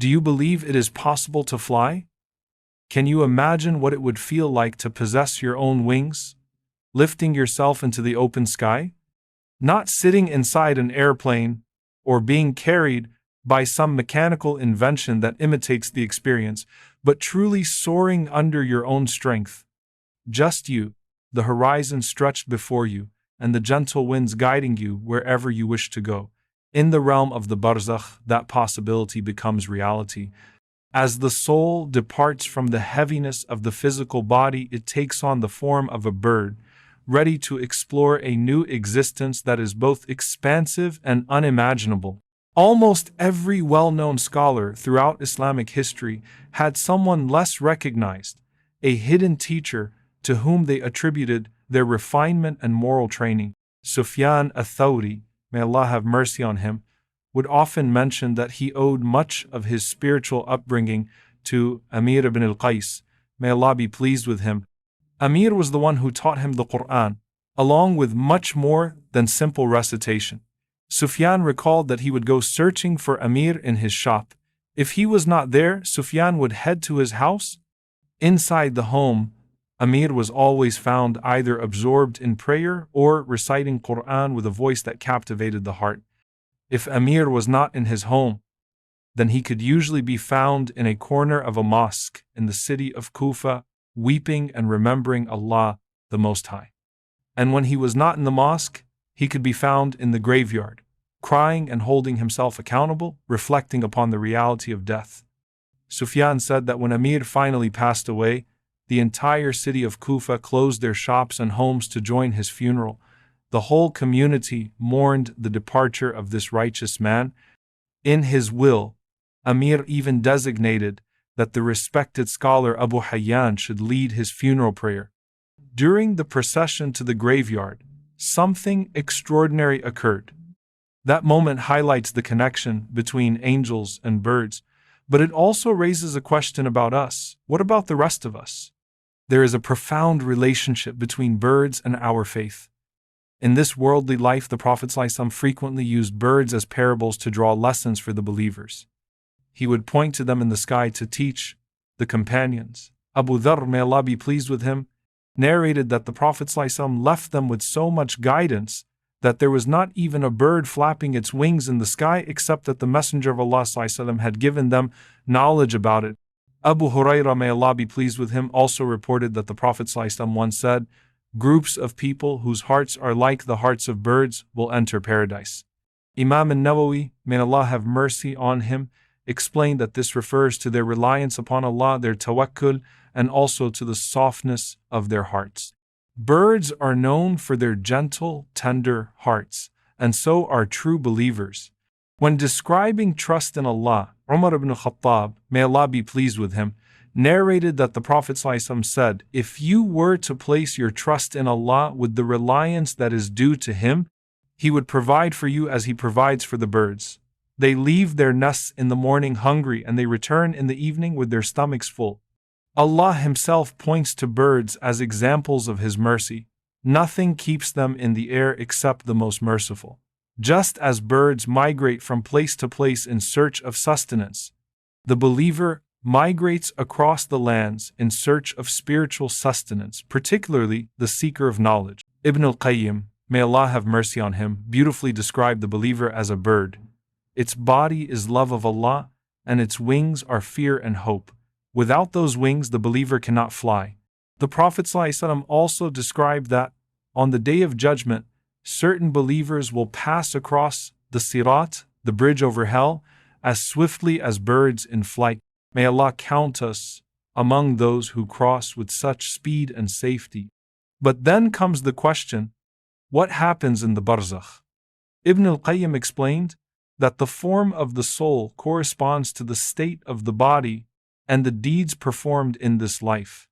Do you believe it is possible to fly? Can you imagine what it would feel like to possess your own wings, lifting yourself into the open sky? Not sitting inside an airplane or being carried by some mechanical invention that imitates the experience, but truly soaring under your own strength. Just you, the horizon stretched before you, and the gentle winds guiding you wherever you wish to go. In the realm of the Barzakh, that possibility becomes reality. As the soul departs from the heaviness of the physical body, it takes on the form of a bird, ready to explore a new existence that is both expansive and unimaginable. Almost every well-known scholar throughout Islamic history had someone less recognized, a hidden teacher to whom they attributed their refinement and moral training. Sufyan al-Thawri, may Allah have mercy on him, would often mention that he owed much of his spiritual upbringing to Amir ibn al-Qais, may Allah be pleased with him. Amir was the one who taught him the Qur'an, along with much more than simple recitation. Sufyan recalled that he would go searching for Amir in his shop. If he was not there, Sufyan would head to his house. Inside the home, Amir was always found either absorbed in prayer or reciting Qur'an with a voice that captivated the heart. If Amir was not in his home, then he could usually be found in a corner of a mosque in the city of Kufa, weeping and remembering Allah the Most High. And when he was not in the mosque, he could be found in the graveyard, crying and holding himself accountable, reflecting upon the reality of death. Sufyan said that when Amir finally passed away, the entire city of Kufa closed their shops and homes to join his funeral. The whole community mourned the departure of this righteous man. In his will, Amir even designated that the respected scholar Abu Hayyan should lead his funeral prayer. During the procession to the graveyard, something extraordinary occurred. That moment highlights the connection between angels and birds, but it also raises a question about us. What about the rest of us? There is a profound relationship between birds and our faith. In this worldly life, the Prophet ﷺ frequently used birds as parables to draw lessons for the believers. He would point to them in the sky to teach the companions. Abu Dharr, may Allah be pleased with him, narrated that the Prophet ﷺ left them with so much guidance that there was not even a bird flapping its wings in the sky except that the Messenger of Allah ﷺ had given them knowledge about it. Abu Hurairah, may Allah be pleased with him, also reported that the Prophet ﷺ once said, "Groups of people whose hearts are like the hearts of birds will enter paradise." Imam an-Nawawi, may Allah have mercy on him, explained that this refers to their reliance upon Allah, their tawakkul, and also to the softness of their hearts. Birds are known for their gentle, tender hearts, and so are true believers. When describing trust in Allah, Umar ibn Khattab, may Allah be pleased with him, narrated that the Prophet ﷺ said, "If you were to place your trust in Allah with the reliance that is due to Him, He would provide for you as He provides for the birds. They leave their nests in the morning hungry and they return in the evening with their stomachs full." Allah Himself points to birds as examples of His mercy. Nothing keeps them in the air except the Most Merciful. Just as birds migrate from place to place in search of sustenance, the believer migrates across the lands in search of spiritual sustenance, particularly the seeker of knowledge. Ibn al-Qayyim, may Allah have mercy on him, beautifully described the believer as a bird. Its body is love of Allah, and its wings are fear and hope. Without those wings, the believer cannot fly. The Prophet ﷺ also described that, on the Day of Judgment, certain believers will pass across the Sirat, the bridge over hell, as swiftly as birds in flight. May Allah count us among those who cross with such speed and safety. But then comes the question, what happens in the Barzakh? Ibn al-Qayyim explained that the form of the soul corresponds to the state of the body and the deeds performed in this life.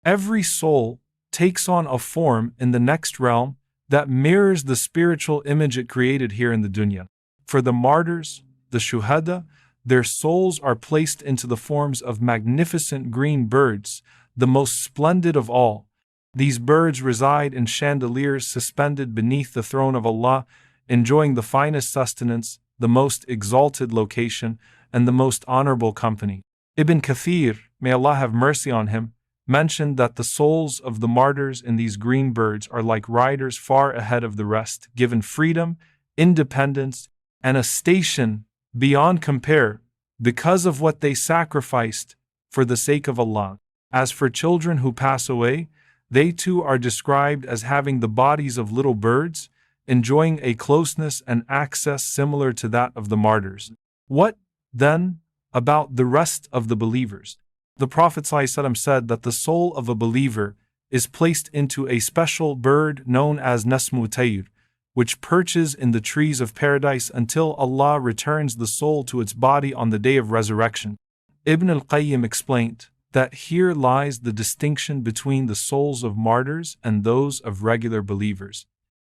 Every soul takes on a form in the next realm that mirrors the spiritual image it created here in the dunya. For the martyrs, the shuhada, their souls are placed into the forms of magnificent green birds, the most splendid of all. These birds reside in chandeliers suspended beneath the throne of Allah, enjoying the finest sustenance, the most exalted location, and the most honorable company. Ibn Kathir, may Allah have mercy on him, mentioned that the souls of the martyrs in these green birds are like riders far ahead of the rest, given freedom, independence, and a station beyond compare because of what they sacrificed for the sake of Allah. As for children who pass away, they too are described as having the bodies of little birds, enjoying a closeness and access similar to that of the martyrs. What, then, about the rest of the believers? The Prophet ﷺ said that the soul of a believer is placed into a special bird known as Nasmu Tayr, which perches in the trees of paradise until Allah returns the soul to its body on the day of resurrection. Ibn al-Qayyim explained that here lies the distinction between the souls of martyrs and those of regular believers.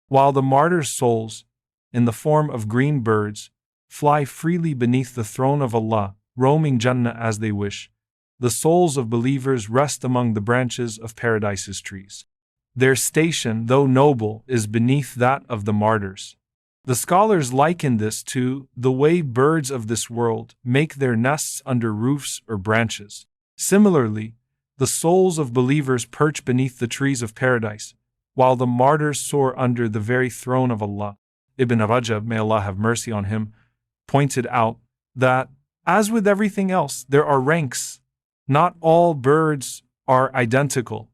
While the martyrs' souls, in the form of green birds, fly freely beneath the throne of Allah, roaming Jannah as they wish, the souls of believers rest among the branches of paradise's trees. Their station, though noble, is beneath that of the martyrs. The scholars liken this to the way birds of this world make their nests under roofs or branches. Similarly, the souls of believers perch beneath the trees of paradise, while the martyrs soar under the very throne of Allah. Ibn Rajab, may Allah have mercy on him, pointed out that, as with everything else, there are ranks. Not all birds are identical.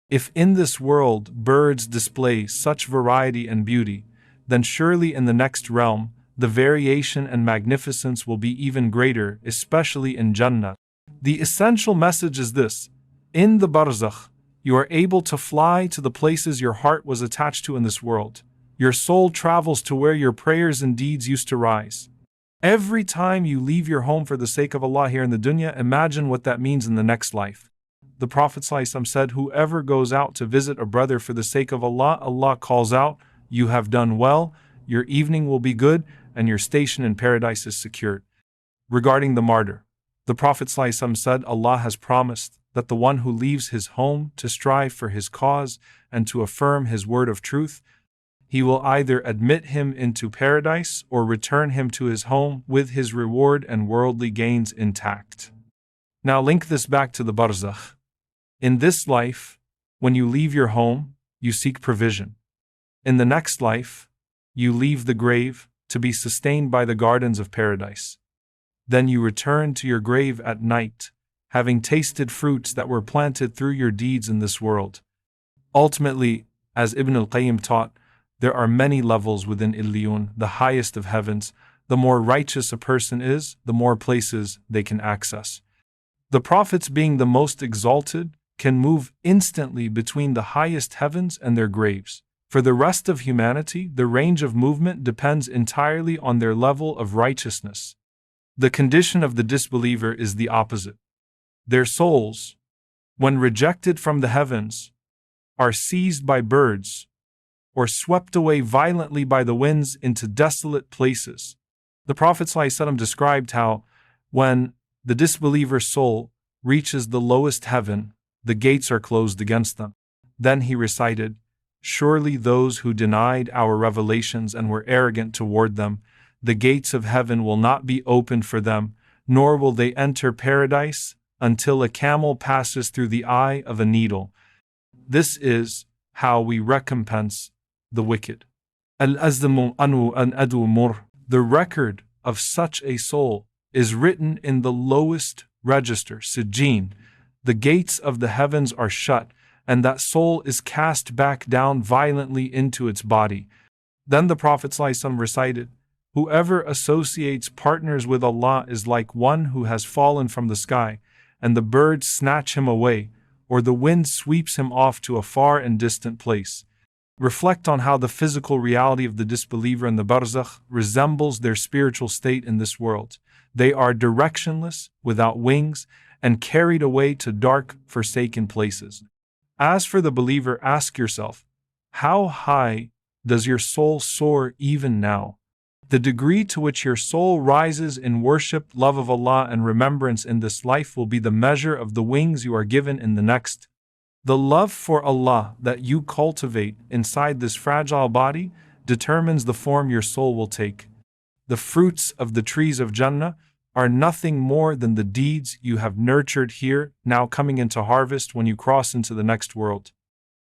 If in this world birds display such variety and beauty, then surely in the next realm, the variation and magnificence will be even greater, especially in Jannah. The essential message is this: in the Barzakh, you are able to fly to the places your heart was attached to in this world. Your soul travels to where your prayers and deeds used to rise. Every time you leave your home for the sake of Allah here in the dunya, imagine what that means in the next life. The Prophet ﷺ said, whoever goes out to visit a brother for the sake of Allah, Allah calls out, you have done well, your evening will be good, and your station in paradise is secured. Regarding the martyr, the Prophet ﷺ said, Allah has promised that the one who leaves his home to strive for his cause and to affirm his word of truth, He will either admit him into paradise or return him to his home with his reward and worldly gains intact. Now link this back to the Barzakh. In this life, when you leave your home, you seek provision. In the next life, you leave the grave to be sustained by the gardens of paradise. Then you return to your grave at night, having tasted fruits that were planted through your deeds in this world. Ultimately, as Ibn al-Qayyim taught, there are many levels within Illiyun, the highest of heavens. The more righteous a person is, the more places they can access. The prophets, being the most exalted, can move instantly between the highest heavens and their graves. For the rest of humanity, the range of movement depends entirely on their level of righteousness. The condition of the disbeliever is the opposite. Their souls, when rejected from the heavens, are seized by birds, or swept away violently by the winds into desolate places. The Prophet ﷺ described how, when the disbeliever's soul reaches the lowest heaven, the gates are closed against them. Then he recited, "Surely those who denied our revelations and were arrogant toward them, the gates of heaven will not be opened for them, nor will they enter paradise until a camel passes through the eye of a needle." This is how we recompense the wicked. Al-Azmu anu an adu mur. The record of such a soul is written in the lowest register, Sijjin. The gates of the heavens are shut, and that soul is cast back down violently into its body. Then the Prophet ﷺ recited, "Whoever associates partners with Allah is like one who has fallen from the sky, and the birds snatch him away, or the wind sweeps him off to a far and distant place." Reflect on how the physical reality of the disbeliever in the Barzakh resembles their spiritual state in this world. They are directionless, without wings, and carried away to dark, forsaken places. As for the believer, ask yourself, how high does your soul soar even now? The degree to which your soul rises in worship, love of Allah, and remembrance in this life will be the measure of the wings you are given in the next. The love for Allah that you cultivate inside this fragile body determines the form your soul will take. The fruits of the trees of Jannah are nothing more than the deeds you have nurtured here, now coming into harvest when you cross into the next world.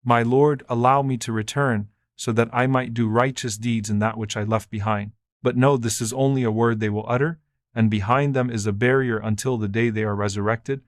My Lord, allow me to return, so that I might do righteous deeds in that which I left behind. But no, this is only a word they will utter, and behind them is a barrier until the day they are resurrected.